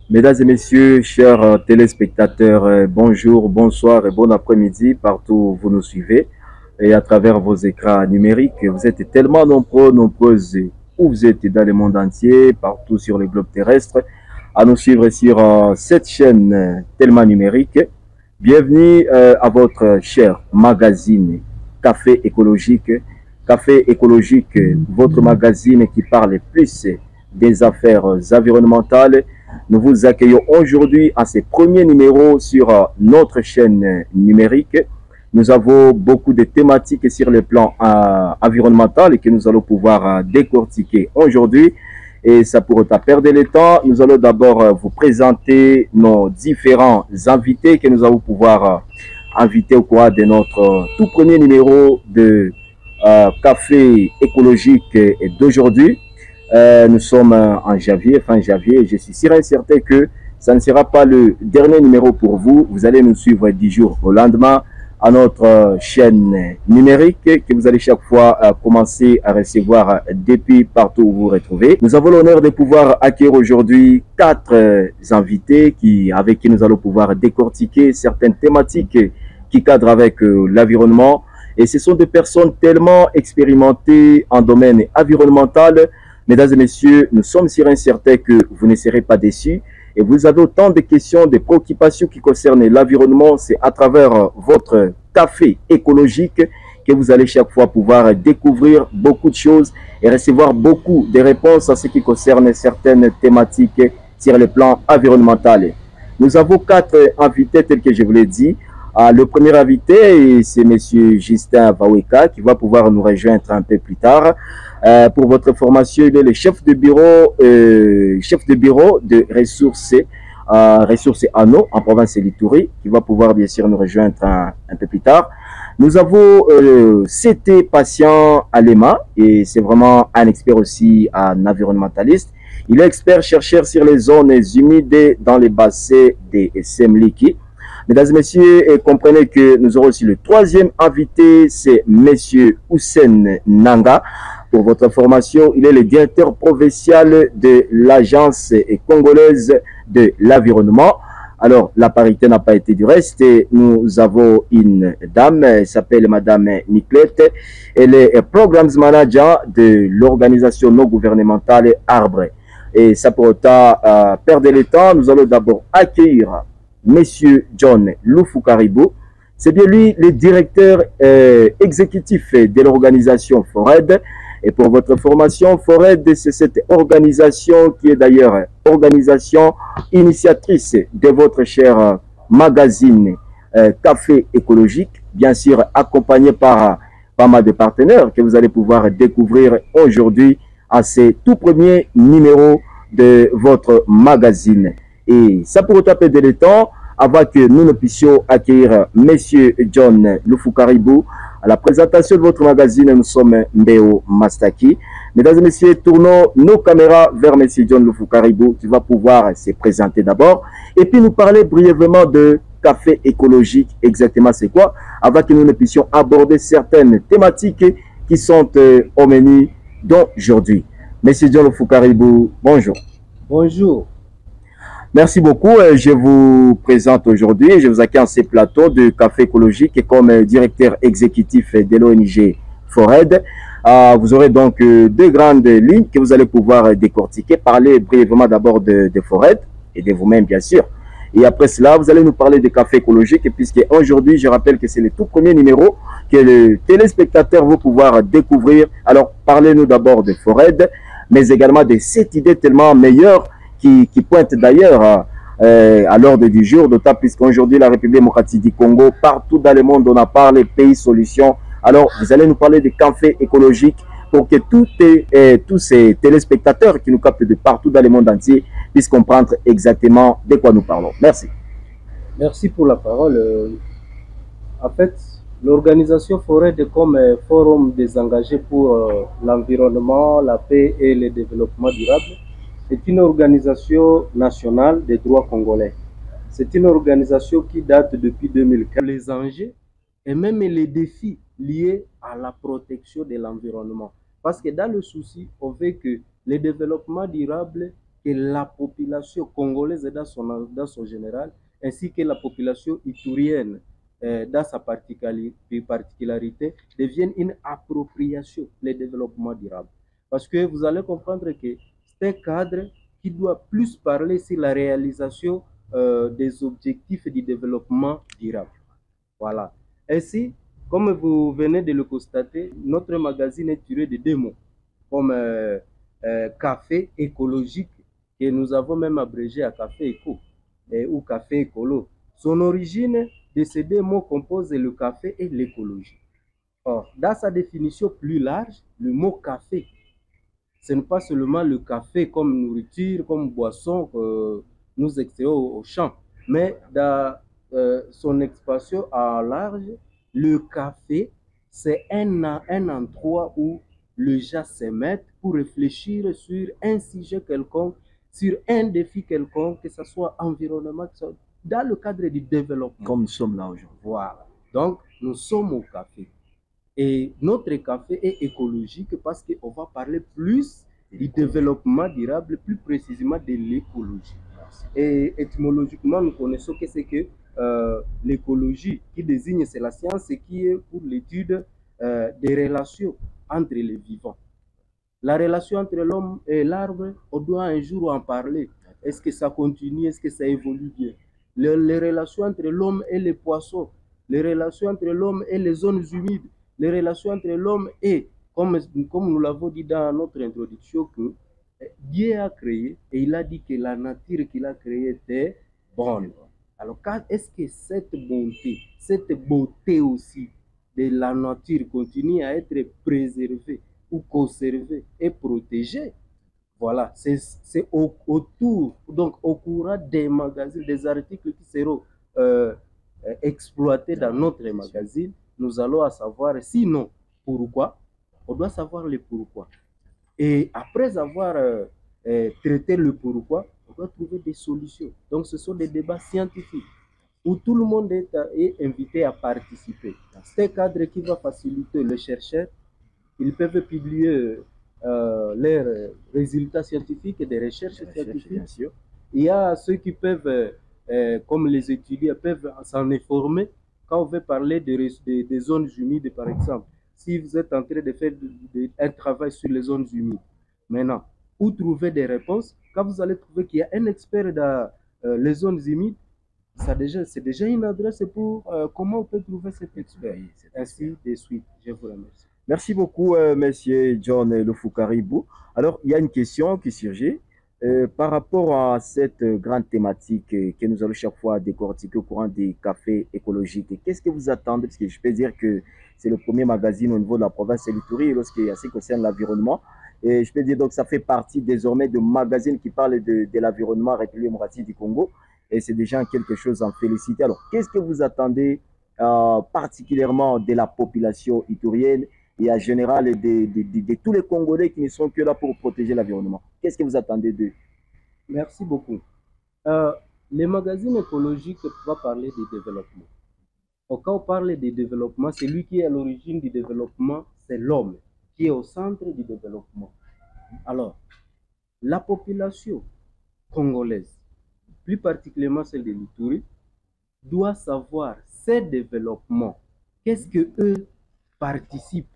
Mesdames et messieurs, chers téléspectateurs, bonjour, bonsoir et bon après-midi partout où vous nous suivez et à travers vos écrans numériques. Vous êtes tellement nombreux, nombreuses, où vous êtes dans le monde entier, partout sur le globe terrestre, à nous suivre sur cette chaîne tellement numérique. Bienvenue à votre cher magazine Café écologique. Café écologique, votre magazine qui parle plus des affaires environnementales. Nous vous accueillons aujourd'hui à ce premier numéro sur notre chaîne numérique. Nous avons beaucoup de thématiques sur le plan environnemental et que nous allons pouvoir décortiquer aujourd'hui. Et ça pour pas perdre le temps, nous allons d'abord vous présenter nos différents invités que nous allons pouvoir inviter au cours de notre tout premier numéro de Café écologique d'aujourd'hui. Nous sommes en janvier, fin janvier, et je suis sûr et certain que ça ne sera pas le dernier numéro pour vous. Vous allez nous suivre 10 jours au lendemain à notre chaîne numérique que vous allez chaque fois commencer à recevoir depuis partout où vous vous retrouvez. Nous avons l'honneur de pouvoir accueillir aujourd'hui 4 invités avec qui nous allons pouvoir décortiquer certaines thématiques qui cadrent avec l'environnement. Et ce sont des personnes tellement expérimentées en domaine environnemental. Mesdames et messieurs, nous sommes sûrs et certains que vous ne serez pas déçus. Et vous avez autant de questions, de préoccupations qui concernent l'environnement. C'est à travers votre café écologique que vous allez chaque fois pouvoir découvrir beaucoup de choses et recevoir beaucoup de réponses à ce qui concerne certaines thématiques sur le plan environnemental. Nous avons 4 invités tels que je vous l'ai dit. Le premier invité, c'est M. Justin Vaweka qui va pouvoir nous rejoindre un peu plus tard. Pour votre formation, il est le chef de bureau de ressources anneaux en province de l'Ituri, qui va pouvoir bien sûr nous rejoindre un peu plus tard. Nous avons CT Patient Alema, et c'est vraiment un expert aussi, un environnementaliste. Il est expert chercheur sur les zones humides dans les bassins des Semliki. Mesdames et messieurs, comprenez que nous aurons aussi le troisième invité, c'est Monsieur Hussein Nanga. Pour votre information, il est le directeur provincial de l'Agence congolaise de l'environnement. Alors, la parité n'a pas été du reste. Et nous avons une dame, elle s'appelle Madame Niclette. Elle est Programs Manager de l'organisation non gouvernementale Arbre. Et ça pour autant perdre le temps, nous allons d'abord accueillir Monsieur John Lufukaribou. C'est bien lui le directeur exécutif de l'organisation FORED. Et pour votre formation, FORED, c'est cette organisation qui est d'ailleurs organisation initiatrice de votre cher magazine Café écologique, bien sûr accompagné par pas mal de partenaires que vous allez pouvoir découvrir aujourd'hui à ce tout premier numéro de votre magazine. Et ça pour taper de temps, avant que nous ne puissions accueillir Monsieur John Lufukaribou à la présentation de votre magazine. Nous sommes Mbeo Mastaki. Mesdames et messieurs, tournons nos caméras vers Monsieur John Lufukaribou qui va pouvoir se présenter d'abord et puis nous parler brièvement de café écologique. Exactement c'est quoi, avant que nous ne puissions aborder certaines thématiques qui sont au menu d'aujourd'hui. Monsieur John Lufukaribou, bonjour. Bonjour. Merci beaucoup. Je vous présente aujourd'hui, je vous accueille en ce plateau de Café écologique comme directeur exécutif de l'ONG FORED. Vous aurez donc 2 grandes lignes que vous allez pouvoir décortiquer. Parler brièvement d'abord de FORED et de vous-même, bien sûr. Et après cela, vous allez nous parler de Café écologique, puisque aujourd'hui, je rappelle que c'est le tout premier numéro que le téléspectateur va pouvoir découvrir. Alors, parlez-nous d'abord de FORED, mais également de cette idée tellement meilleure qui pointe d'ailleurs à l'ordre du jour, d'autant puisqu'aujourd'hui la République démocratique du Congo, partout dans le monde, on a parlé pays solutions. Alors, vous allez nous parler de café écologique pour que tous ces téléspectateurs qui nous captent de partout dans le monde entier puissent comprendre exactement de quoi nous parlons. Merci. Merci pour la parole. En fait, l'organisation FORED comme forum des engagés pour l'environnement, la paix et le développement durable, c'est une organisation nationale des droits congolais. C'est une organisation qui date depuis 2004. Les enjeux et même les défis liés à la protection de l'environnement. Parce que dans le souci, on veut que le développement durable que la population congolaise dans son général, ainsi que la population iturienne dans sa particularité, deviennent une appropriation, le développement durable. Parce que vous allez comprendre que c'est un cadre qui doit plus parler sur la réalisation des objectifs du développement durable. Voilà. Ainsi, comme vous venez de le constater, notre magazine est tiré de deux mots, comme café écologique, que nous avons même abrégé à café éco ou café écolo. Son origine de ces deux mots compose le café et l'écologie. Or, dans sa définition plus large, le mot café, ce n'est pas seulement le café comme nourriture, comme boisson que nous extraisons au champ, mais dans son expression à large, le café, c'est un endroit où les gens se mettent pour réfléchir sur un sujet quelconque, sur un défi quelconque, que ce soit environnement, que ce soit dans le cadre du développement. Comme nous sommes là aujourd'hui. Voilà. Donc, nous sommes au café. Et notre café est écologique parce qu'on va parler plus du développement durable, plus précisément de l'écologie. Et étymologiquement, nous connaissons que c'est que l'écologie qui désigne, c'est la science qui est pour l'étude des relations entre les vivants. La relation entre l'homme et l'arbre, on doit un jour en parler. Est-ce que ça continue? Est-ce que ça évolue bien? Les relations entre l'homme et les poissons, les relations entre l'homme et les zones humides, les relations entre l'homme et, comme nous l'avons dit dans notre introduction, que Dieu a créé et il a dit que la nature qu'il a créée était bonne. Alors, est-ce que cette beauté aussi de la nature continue à être préservée ou conservée et protégée? Voilà, c'est autour, donc au courant des magazines, des articles qui seront exploités dans notre magazine, nous allons savoir sinon pourquoi, on doit savoir le pourquoi. Et après avoir traité le pourquoi, on doit trouver des solutions. Donc ce sont des débats scientifiques où tout le monde est invité à participer. C'est un cadre qui va faciliter les chercheurs. Ils peuvent publier leurs résultats scientifiques et des recherches scientifiques. Il y a ceux qui peuvent, comme les étudiants, peuvent s'en informer quand on veut parler des zones humides, par exemple. Si vous êtes en train de faire un travail sur les zones humides, maintenant, où trouver des réponses? Quand vous allez trouver qu'il y a un expert dans les zones humides, c'est déjà une adresse pour comment on peut trouver cet expert. Ainsi de suite. Je vous remercie. Merci beaucoup, monsieur John Lufukaribou. Alors, il y a une question qui surgit par rapport à cette grande thématique que nous allons chaque fois décortiquer au courant des cafés écologiques. Qu'est-ce que vous attendez? Parce que je peux dire que c'est le premier magazine au niveau de la province de l'Ituri lorsqu'il ce qui concerne l'environnement. Et je peux dire donc ça fait partie désormais de magazines qui parlent de l'environnement République démocratique du Congo. Et c'est déjà quelque chose à en féliciter. Alors, qu'est-ce que vous attendez particulièrement de la population iturienne et en général de tous les Congolais qui ne sont que là pour protéger l'environnement? Qu'est-ce que vous attendez d'eux? Merci beaucoup. Les magazines écologiques vont parler de développement. Quand on parle de développement, c'est lui qui est à l'origine du développement, c'est l'homme qui est au centre du développement. Alors, la population congolaise, plus particulièrement celle de l'Ituri, doit savoir ces développements. Qu'est-ce que eux participent?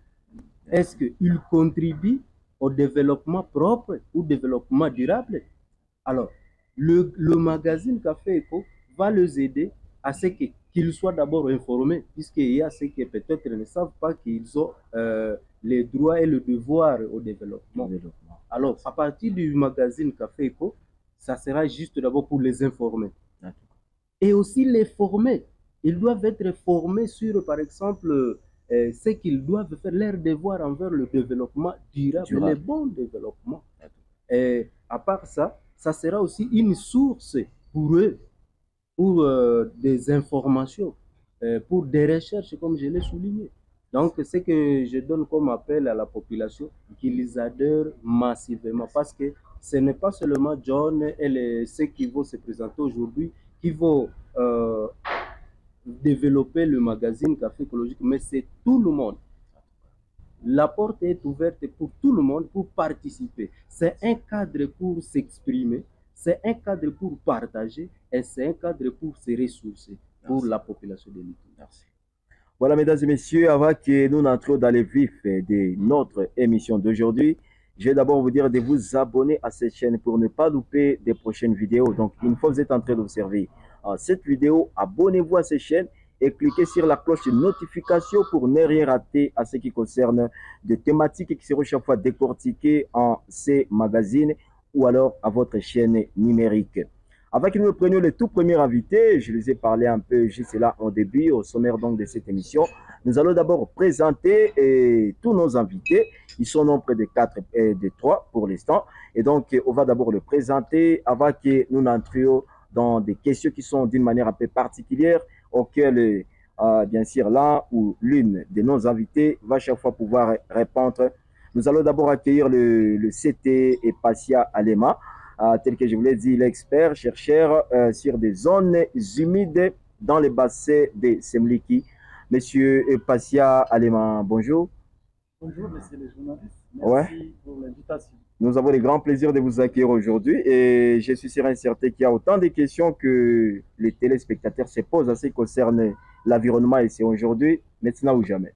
Est-ce qu'ils contribuent au développement propre ou développement durable? Alors, le magazine Café Eco va les aider à ce qu'ils soient d'abord informés, puisqu'il y a ceux qui peut-être ne savent pas qu'ils ont les droits et le devoir au développement. Alors, à partir du magazine Café Eco, ça sera juste d'abord pour les informer. Et aussi les former. Ils doivent être formés sur, par exemple, ce qu'ils doivent faire, leur devoir envers le développement durable. Le bon développement. Et à part ça, ça sera aussi une source pour eux, pour des informations, pour des recherches, comme je l'ai souligné. Donc, ce que je donne comme appel à la population, qu'ils adhèrent massivement, parce que ce n'est pas seulement John et ceux qui vont se présenter aujourd'hui qui vont développer le magazine Café écologique, mais c'est tout le monde. La porte est ouverte pour tout le monde pour participer. C'est un cadre pour s'exprimer, c'est un cadre pour partager et c'est un cadre pour se ressourcer pour la population de l'État. Merci. Voilà, mesdames et messieurs, avant que nous n'entrions dans les vifs de notre émission d'aujourd'hui, je vais d'abord vous dire de vous abonner à cette chaîne pour ne pas louper des prochaines vidéos. Donc, une fois que vous êtes en train d'observer cette vidéo, abonnez-vous à cette chaîne et cliquez sur la cloche de notification pour ne rien rater à ce qui concerne des thématiques qui seront chaque fois décortiquées en ces magazines ou alors à votre chaîne numérique. Avant que nous prenions le tout premier invité, je les ai parlé un peu juste là au début, au sommaire donc de cette émission. Nous allons d'abord présenter tous nos invités. Ils sont nombre de 4 et de 3 pour l'instant. Et donc, on va d'abord le présenter avant que nous n'entrions dans des questions qui sont d'une manière un peu particulière, auxquelles, bien sûr, l'un ou l'une de nos invités va chaque fois pouvoir répondre. Nous allons d'abord accueillir le CT et Passia Alema. Tel que je vous l'ai dit, il est expert, chercheur sur des zones humides dans les bassins de Semliki. Monsieur Passia Alema, bonjour. Bonjour, monsieur le journaliste. Merci pour l'invitation. Nous avons le grand plaisir de vous accueillir aujourd'hui et je suis sûr et certain qu'il y a autant de questions que les téléspectateurs se posent en ce qui concerne l'environnement et c'est aujourd'hui, maintenant ou jamais.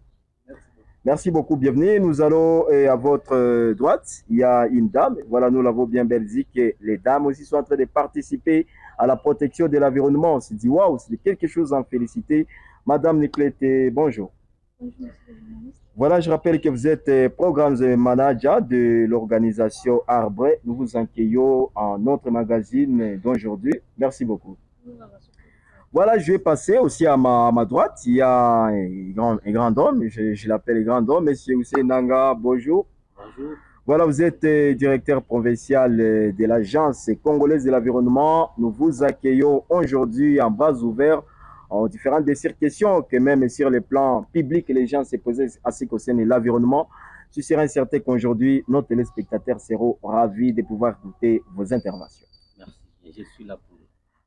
Merci beaucoup, bienvenue. Nous allons à votre droite, il y a une dame, voilà, nous l'avons bien belle dit que les dames aussi sont en train de participer à la protection de l'environnement. On s'est dit, waouh, c'est quelque chose à en féliciter. Madame Niclette, bonjour. Bonjour, monsieur le journaliste. Voilà, je rappelle que vous êtes programme manager de l'organisation Arbre. Nous vous accueillons en notre magazine d'aujourd'hui. Merci beaucoup. Voilà, je vais passer aussi à ma droite. Il y a un grand homme, je l'appelle grand homme, monsieur Hussein Nanga, bonjour. Bonjour. Voilà, vous êtes directeur provincial de l'Agence congolaise de l'environnement. Nous vous accueillons aujourd'hui en base ouverte en différentes de ces questions que même sur le plan public, les gens se posaient à ce qui concerne l'environnement. Je serai certain qu'aujourd'hui, nos téléspectateurs seront ravis de pouvoir écouter vos interventions. Merci, et je suis là pour.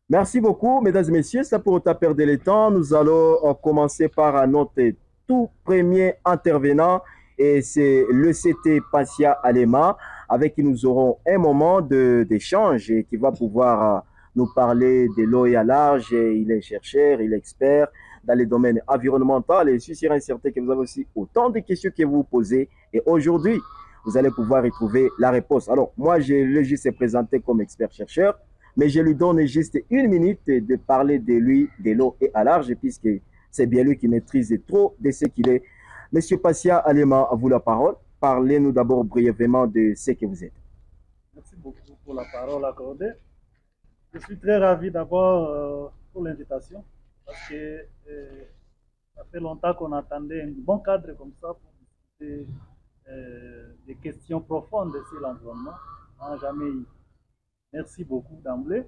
Merci beaucoup, mesdames et messieurs. Ça pour ne pas perdre le temps, nous allons commencer par notre tout premier intervenant et c'est le CT Passia Alema avec qui nous aurons un moment d'échange et qui va pouvoir nous parler de l'eau et à large. Il est chercheur, il est expert dans les domaines environnementaux et je suis sûr et certain que vous avez aussi autant de questions que vous posez et aujourd'hui, vous allez pouvoir y trouver la réponse. Alors, moi, je l'ai juste présenté comme expert-chercheur, mais je lui donne juste une minute de parler de lui, de l'eau et à large, puisque c'est bien lui qui maîtrise trop de ce qu'il est. Monsieur Passia Alema, à vous la parole. Parlez-nous d'abord brièvement de ce que vous êtes. Merci beaucoup pour la parole accordée. Je suis très ravi d'abord pour l'invitation, parce que ça fait longtemps qu'on attendait un bon cadre comme ça pour discuter des questions profondes sur l'environnement. On n'a jamais eu. Merci beaucoup d'emblée.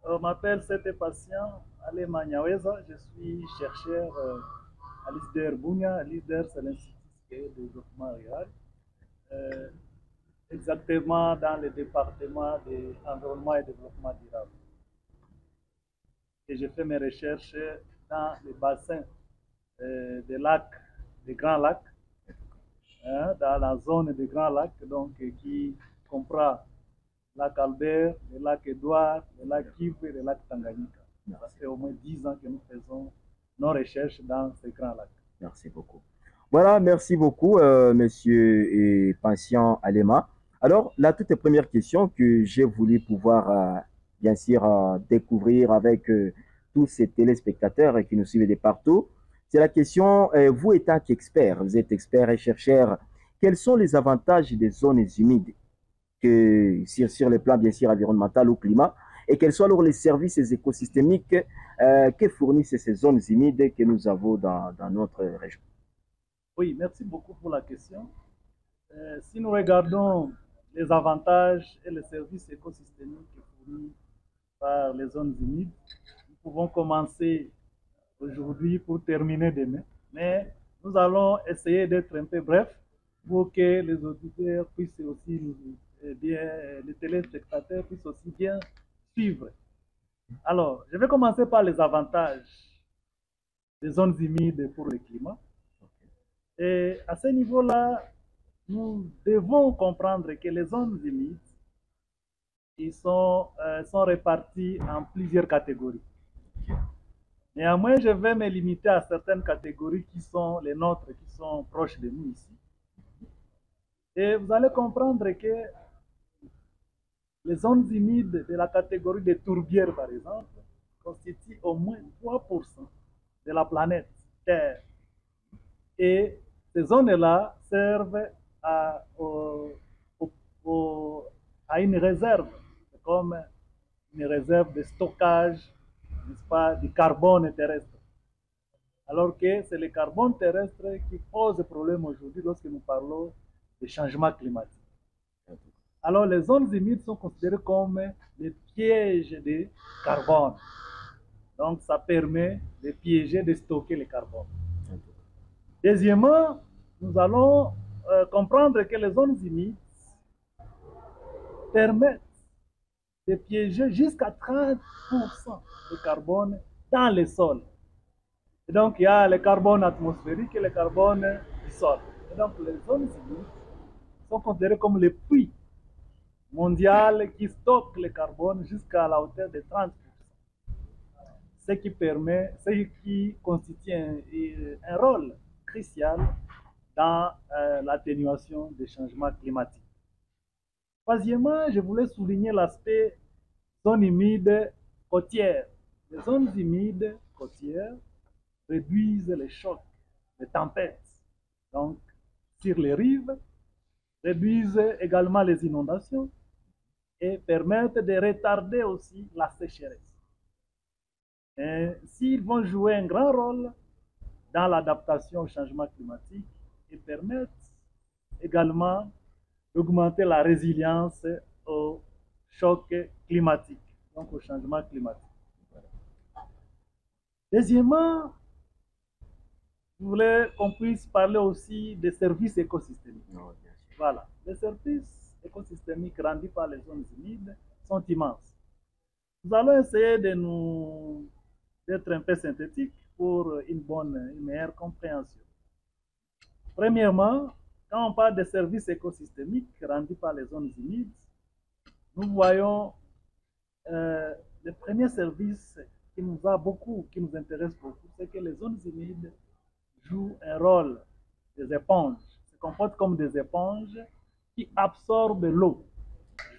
Je m'appelle Sete Patient Alema Nyaweza. Je suis chercheur à l'ISDER Bunia. L'ISDER, c'est l'Institut de développement rural. Exactement dans le département de l'environnement et développement durable. Et je fais mes recherches dans les bassins des lacs, des grands lacs, dans la zone des grands lacs, donc qui comprend le lac Albert, le lac Édouard, le lac Kivu et le lac Tanganyika. Ça fait au moins 10 ans que nous faisons nos recherches dans ces grands lacs. Merci beaucoup. Voilà, merci beaucoup, monsieur Patient Alema. Alors, la toute première question que j'ai voulu pouvoir, bien sûr, découvrir avec tous ces téléspectateurs qui nous suivent de partout, c'est la question, vous étant qu'expert, vous êtes expert et chercheur, quels sont les avantages des zones humides que, sur le plan, bien sûr, environnemental ou climat, et quels sont alors les services écosystémiques que fournissent ces zones humides que nous avons dans notre région? Oui, merci beaucoup pour la question. Si nous regardons les avantages et les services écosystémiques fournis par les zones humides, nous pouvons commencer aujourd'hui pour terminer demain. Mais nous allons essayer d'être un peu bref pour que les auditeurs puissent aussi les téléspectateurs puissent aussi bien suivre. Alors, je vais commencer par les avantages des zones humides pour le climat. Et à ce niveau-là, nous devons comprendre que les zones humides sont réparties en plusieurs catégories. Néanmoins, je vais me limiter à certaines catégories qui sont les nôtres, qui sont proches de nous ici. Et vous allez comprendre que les zones humides de la catégorie des tourbières, par exemple, constituent au moins 3% de la planète Terre. Et ces zones-là servent à, à une réserve, comme une réserve de stockage, n'est-ce pas, du carbone terrestre. Alors que c'est le carbone terrestre qui pose problème aujourd'hui lorsque nous parlons de changement climatique. Alors les zones humides sont considérées comme des pièges de carbone. Donc ça permet de piéger, de stocker le carbone. Deuxièmement, nous allons comprendre que les zones humides permettent de piéger jusqu'à 30% de carbone dans les sols. Et donc, il y a le carbone atmosphérique et le carbone du sol. Et donc, les zones humides sont considérées comme les puits mondiaux qui stockent le carbone jusqu'à la hauteur de 30%. Ce qui constitue un rôle crucial dans l'atténuation des changements climatiques. Troisièmement, je voulais souligner l'aspect zones humides côtières. Les zones humides côtières réduisent les chocs, les tempêtes, donc sur les rives, réduisent également les inondations et permettent de retarder aussi la sécheresse. S'ils vont jouer un grand rôle dans l'adaptation au changement climatique et permettent également d'augmenter la résilience au choc climatique, donc au changement climatique. Deuxièmement, je voulais qu'on puisse parler aussi des services écosystémiques. Voilà, les services écosystémiques rendus par les zones humides sont immenses. Nous allons essayer d'être un peu synthétiques pour une meilleure compréhension. Premièrement, quand on parle des services écosystémiques rendus par les zones humides, nous voyons le premier service qui nous intéresse beaucoup, c'est que les zones humides jouent un rôle des éponges, se comportent comme des éponges qui absorbent l'eau,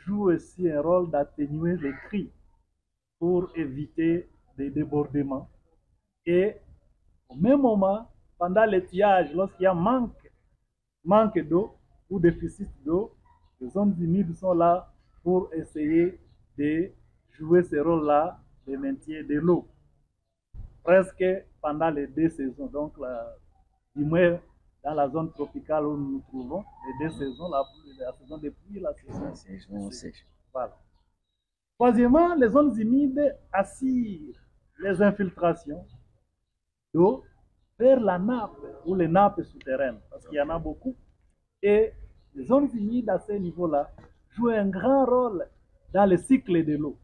jouent aussi un rôle d'atténuer les crues pour éviter des débordements. Et au même moment, pendant l'étiage, lorsqu'il y a manque d'eau ou déficit d'eau, les zones humides sont là pour essayer de jouer ce rôle-là de maintien de l'eau. Presque pendant les 2 saisons, donc du moins dans la zone tropicale où nous nous trouvons, les 2 saisons, la saison des pluies et la saison sèche. Voilà. Troisièmement, les zones humides assurent les infiltrations d'eau vers la nappe ou les nappes souterraines, parce qu'il y en a beaucoup. Et les zones humides à ce niveau-là jouent un grand rôle dans le cycle de l'eau.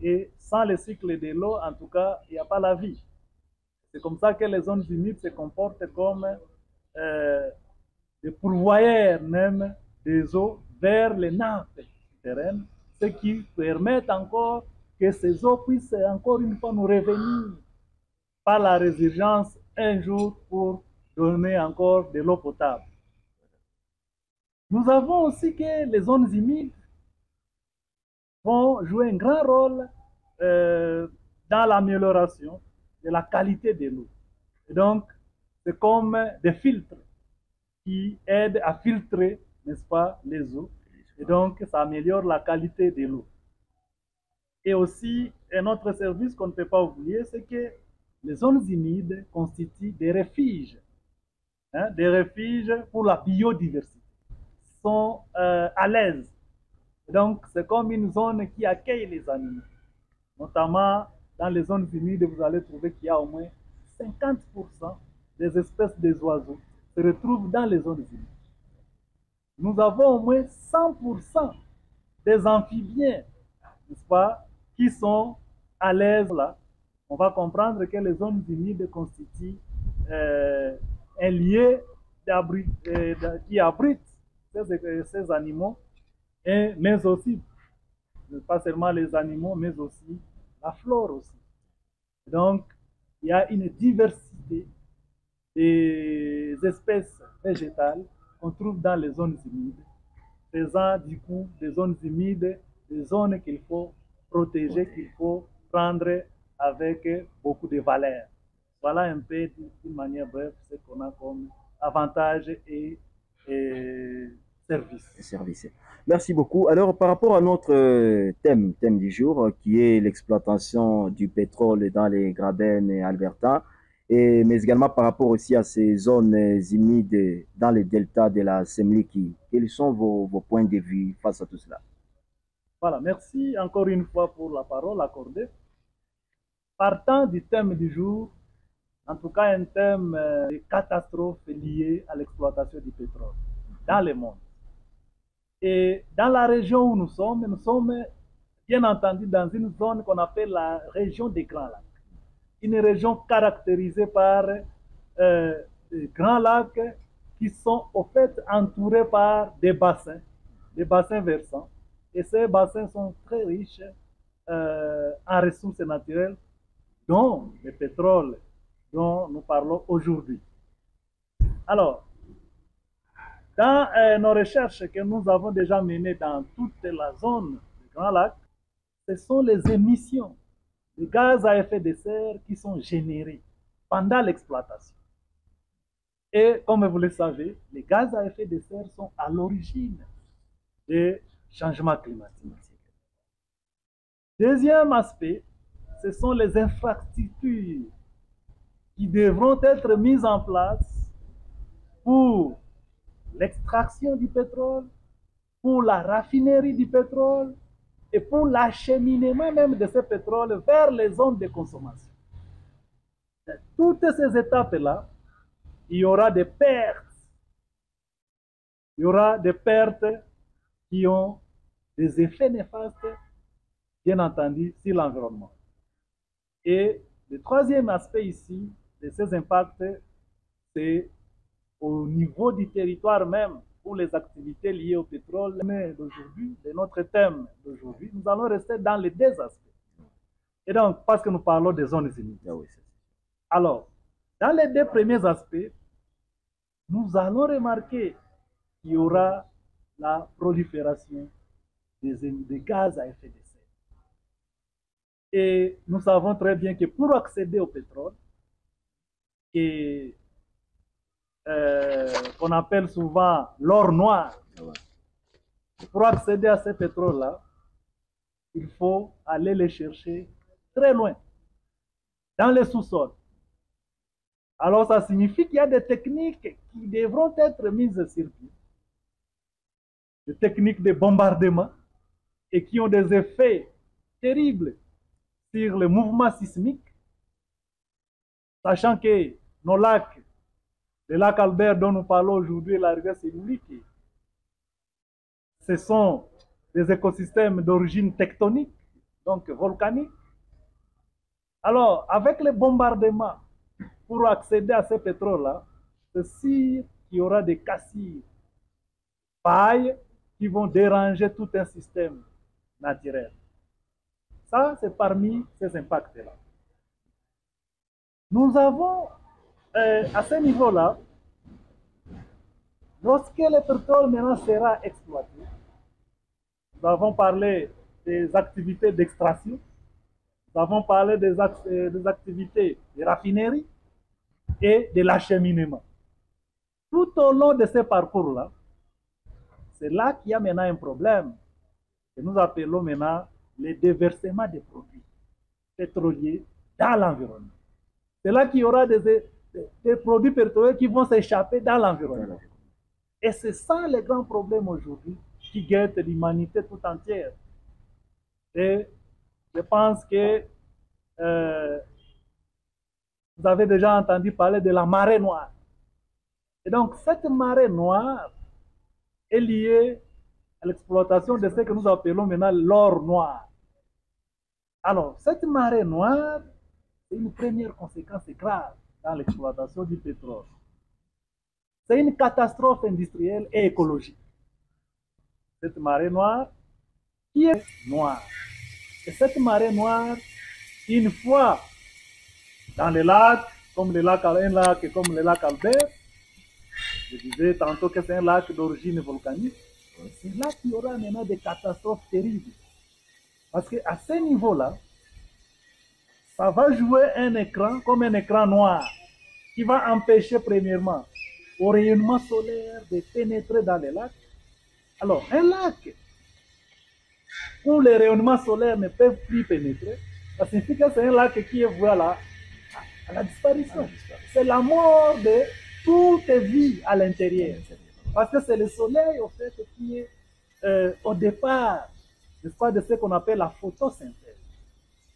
Et sans le cycle de l'eau, en tout cas, il n'y a pas la vie. C'est comme ça que les zones humides se comportent comme des pourvoyeurs même des eaux vers les nappes souterraines, ce qui permet encore que ces eaux puissent encore une fois nous revenir par la résurgence un jour pour donner encore de l'eau potable. Nous avons aussi que les zones humides vont jouer un grand rôle dans l'amélioration de la qualité de l'eau. Et donc, c'est comme des filtres qui aident à filtrer, n'est-ce pas, les eaux. Et donc, ça améliore la qualité de l'eau. Et aussi, un autre service qu'on ne peut pas oublier, c'est que les zones humides constituent des refuges pour la biodiversité. Sont à l'aise. Donc, c'est comme une zone qui accueille les animaux. Notamment, dans les zones humides, vous allez trouver qu'il y a au moins 50% des espèces des oiseaux se retrouvent dans les zones humides. Nous avons au moins 100% des amphibiens, n'est-ce pas, qui sont à l'aise là. On va comprendre que les zones humides constituent un lieu qui abrite ces animaux, mais aussi, pas seulement les animaux, mais aussi la flore aussi. Donc, il y a une diversité des espèces végétales qu'on trouve dans les zones humides, faisant du coup des zones humides, des zones qu'il faut protéger, qu'il faut prendre avec beaucoup de valeur. Voilà un peu, d'une manière brève, ce qu'on a comme avantages et services. Merci beaucoup. Alors, par rapport à notre thème du jour, qui est l'exploitation du pétrole dans les Grabennes et Alberta, mais également par rapport aussi à ces zones humides dans les deltas de la Semliki, quels sont vos points de vue face à tout cela? Voilà, merci encore une fois pour la parole accordée. Partant du thème du jour, en tout cas un thème de catastrophe liée à l'exploitation du pétrole dans le monde. Et dans la région où nous sommes bien entendu dans une zone qu'on appelle la région des Grands Lacs. Une région caractérisée par des grands lacs qui sont au fait entourés par des bassins versants. Et ces bassins sont très riches en ressources naturelles, dont le pétrole dont nous parlons aujourd'hui. Alors, dans nos recherches que nous avons déjà menées dans toute la zone du Grand Lac, ce sont les émissions de gaz à effet de serre qui sont générées pendant l'exploitation. Et comme vous le savez, les gaz à effet de serre sont à l'origine des changements climatiques. Deuxième aspect, ce sont les infrastructures qui devront être mises en place pour l'extraction du pétrole, pour la raffinerie du pétrole et pour l'acheminement même de ce pétrole vers les zones de consommation. Toutes ces étapes-là, il y aura des pertes. Il y aura des pertes qui ont des effets néfastes, bien entendu, sur l'environnement. Et le troisième aspect ici de ces impacts, c'est au niveau du territoire même, pour les activités liées au pétrole d'aujourd'hui, de notre thème d'aujourd'hui, nous allons rester dans les deux aspects. Et donc, parce que nous parlons des zones humides. Alors, dans les deux premiers aspects, nous allons remarquer qu'il y aura la prolifération des gaz à effet de serre. Et nous savons très bien que pour accéder au pétrole, qu'on appelle souvent l'or noir, pour accéder à ce pétrole-là, il faut aller le chercher très loin, dans les sous-sols. Alors ça signifie qu'il y a des techniques qui devront être mises sur pied, des techniques de bombardement, et qui ont des effets terribles sur le mouvement sismique, sachant que nos lacs, le lac Albert dont nous parlons aujourd'hui et la rivière Semliki, ce sont des écosystèmes d'origine tectonique, donc volcanique. Alors, avec les bombardements, pour accéder à ce pétrole-là, c'est sûr qu'il y aura des cassures, failles qui vont déranger tout un système naturel. Ça, c'est parmi ces impacts-là. Nous avons, à ce niveau-là, lorsque le pétrole maintenant sera exploité, nous avons parlé des activités d'extraction, nous avons parlé des activités de raffinerie et de l'acheminement. Tout au long de ce parcours-là, c'est là qu'il y a maintenant un problème que nous appelons maintenant le déversement des produits pétroliers dans l'environnement. C'est là qu'il y aura des produits pétroliers qui vont s'échapper dans l'environnement. Et c'est ça le grand problème aujourd'hui qui guette l'humanité tout entière. Et je pense que vous avez déjà entendu parler de la marée noire. Et donc cette marée noire est liée à l'exploitation de ce que nous appelons maintenant l'or noir. Alors, cette marée noire, c'est une première conséquence grave dans l'exploitation du pétrole. C'est une catastrophe industrielle et écologique. Cette marée noire qui est noire. Et cette marée noire, une fois dans les lacs, comme le lac Albert, je disais tantôt que c'est un lac d'origine volcanique, c'est là qu'il y aura maintenant des catastrophes terribles. Parce qu'à ce niveau-là, ça va jouer un écran comme un écran noir qui va empêcher premièrement au rayonnement solaire de pénétrer dans les lacs. Alors, un lac où les rayonnements solaires ne peuvent plus pénétrer, ça signifie que c'est un lac qui est voué à la disparition. C'est la mort de toute vie à l'intérieur. Parce que c'est le soleil, au fait, qui est au départ, n'est-ce pas, de ce qu'on appelle la photosynthèse.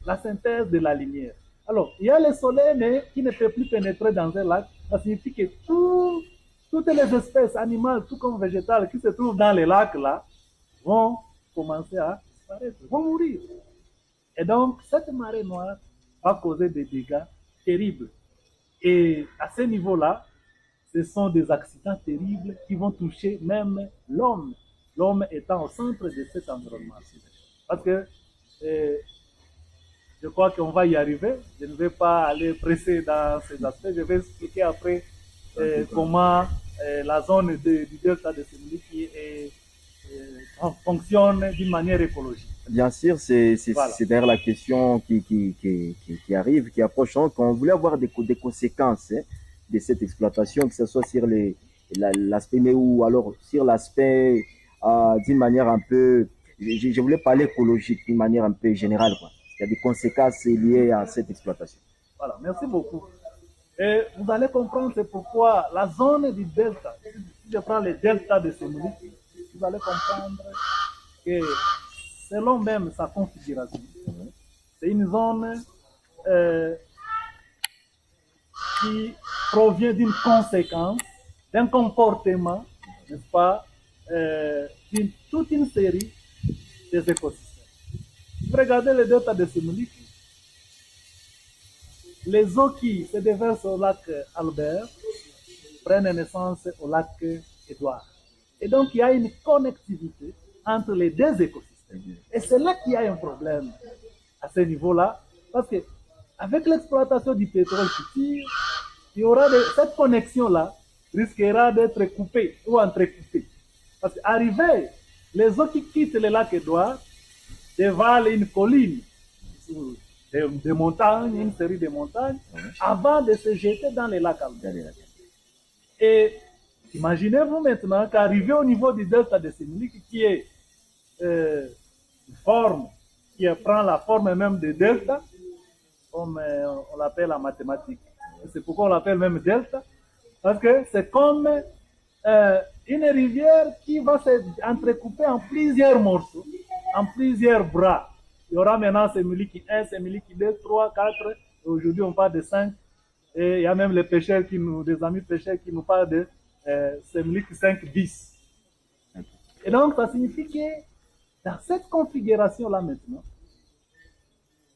La synthèse de la lumière. Alors, il y a le soleil, mais qui ne peut plus pénétrer dans un lac. Ça signifie que toutes les espèces animales, tout comme végétales, qui se trouvent dans les lacs, là, vont commencer à disparaître, vont mourir. Et donc, cette marée noire va causer des dégâts terribles. Et à ce niveau-là, ce sont des accidents terribles qui vont toucher même l'homme, l'homme étant au centre de cet environnement. Parce que je crois qu'on va y arriver. Je ne vais pas aller presser dans ces aspects. Je vais expliquer après comment la zone du delta de Semiliki fonctionne d'une manière écologique. Bien sûr, c'est Voilà. d'ailleurs la question qui arrive, qui approche. Donc, on voulait avoir des conséquences de cette exploitation, que ce soit sur l'aspect, mais ou alors sur l'aspect d'une manière un peu, je voulais parler écologique d'une manière un peu générale, quoi. Il y a des conséquences liées à cette exploitation. Voilà, merci beaucoup. Et vous allez comprendre c'est pourquoi la zone du delta, si je prends le delta de Semiliki, vous allez comprendre que selon même sa configuration, c'est une zone qui provient d'une conséquence, d'un comportement, n'est-ce pas, d'une toute une série des écosystèmes. Vous regardez le delta de Semiliki, les eaux qui se déversent au lac Albert prennent naissance au lac Édouard. Et donc, il y a une connectivité entre les deux écosystèmes. Et c'est là qu'il y a un problème à ce niveau-là, parce que avec l'exploitation du pétrole futur, il y aura cette connexion-là risquera d'être coupée ou entrecoupée. Parce qu'arriver, les eaux qui quittent le lac Édouard dévalent une colline, des montagnes, une série de montagnes, avant de se jeter dans les lacs Albert. Et imaginez-vous maintenant qu'arriver au niveau du delta de Semiliki, qui est une forme, qui prend la forme même de delta, comme on l'appelle en mathématiques, c'est pourquoi on l'appelle même delta, parce que c'est comme une rivière qui va s'entrecouper en plusieurs morceaux, en plusieurs bras. Il y aura maintenant Semiliki 1, Semiliki 2, 3, 4, et aujourd'hui on parle de 5, et il y a même les pêcheurs des amis pêcheurs qui nous parlent de Semiliki 5 bis. Et donc ça signifie que dans cette configuration-là maintenant,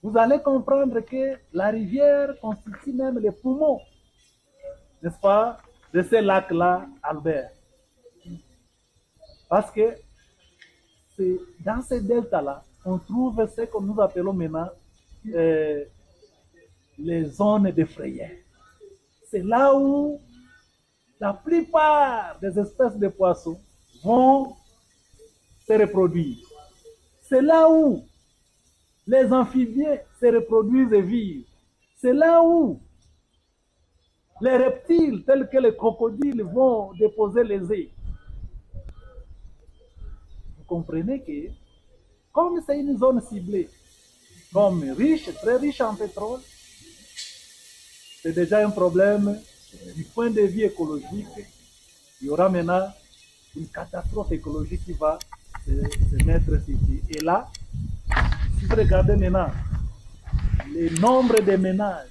vous allez comprendre que la rivière constitue même les poumons, n'est-ce pas, de ce lac-là, Albert. Parce que c'est dans ces deltas-là, on trouve ce que nous appelons maintenant les zones de frayère. C'est là où la plupart des espèces de poissons vont se reproduire. C'est là où les amphibiens se reproduisent et vivent. C'est là où les reptiles, tels que les crocodiles, vont déposer les œufs. Vous comprenez que, comme c'est une zone ciblée, comme riche, très riche en pétrole, c'est déjà un problème du point de vue écologique. Il y aura maintenant une catastrophe écologique qui va se mettre ici. Et là, si vous regardez maintenant le nombre de ménages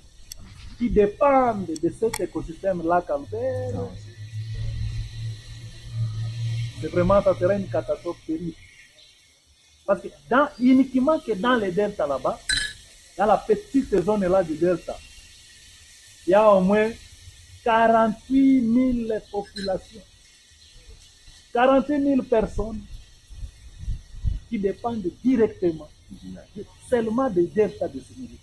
qui dépendent de cet écosystème-là, c'est vraiment, ça sera une catastrophe terrible. Parce que uniquement que dans les deltas là-bas, dans la petite zone-là du delta, il y a au moins 48 000 populations, 48 000 personnes qui dépendent directement seulement des deltas de sécurité.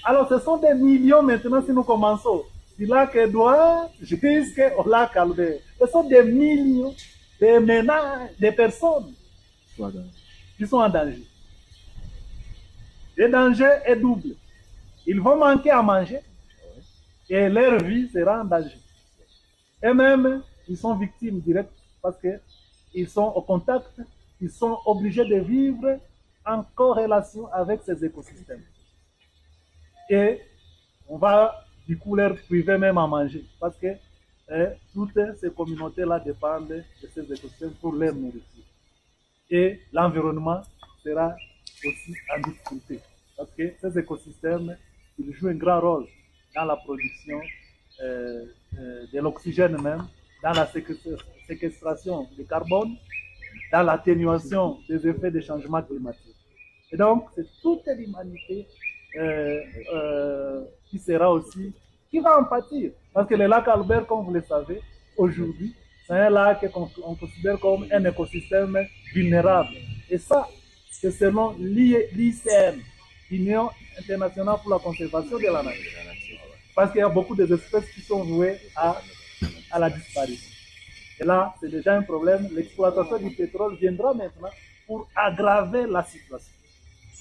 Alors, ce sont des millions maintenant si nous commençons. Du lac Edouard jusqu'au lac Albert. Ce sont des millions de ménages, de personnes qui sont en danger. Le danger est double. Ils vont manquer à manger et leur vie sera en danger. Et même, ils sont victimes directes parce qu'ils sont au contact, ils sont obligés de vivre en corrélation avec ces écosystèmes. Et on va du coup leur priver même à manger parce que toutes ces communautés-là dépendent de ces écosystèmes pour leur nourriture. Et l'environnement sera aussi en difficulté parce que ces écosystèmes, ils jouent un grand rôle dans la production de l'oxygène même, dans la séquestration du carbone, dans l'atténuation des effets des changements climatiques. Et donc, c'est toute l'humanité qui va en pâtir. Parce que le lac Albert, comme vous le savez, aujourd'hui, c'est un lac qu'on considère comme un écosystème vulnérable. Et ça, c'est selon l'ICN, l'Union internationale pour la conservation de la nature. Parce qu'il y a beaucoup d'espèces qui sont vouées à la disparition. Et là, c'est déjà un problème. L'exploitation du pétrole viendra maintenant pour aggraver la situation.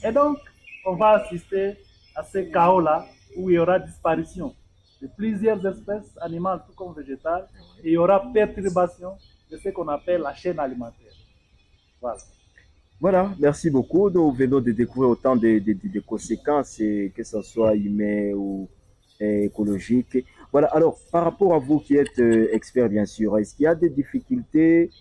Et donc, on va assister à ce chaos-là où il y aura disparition de plusieurs espèces animales tout comme végétales et il y aura perturbation de ce qu'on appelle la chaîne alimentaire. Voilà. Voilà, merci beaucoup. Nous venons de découvrir autant de conséquences, que ce soit humaines ou écologiques. Voilà, alors par rapport à vous qui êtes expert bien sûr, est-ce qu'il y a des difficultés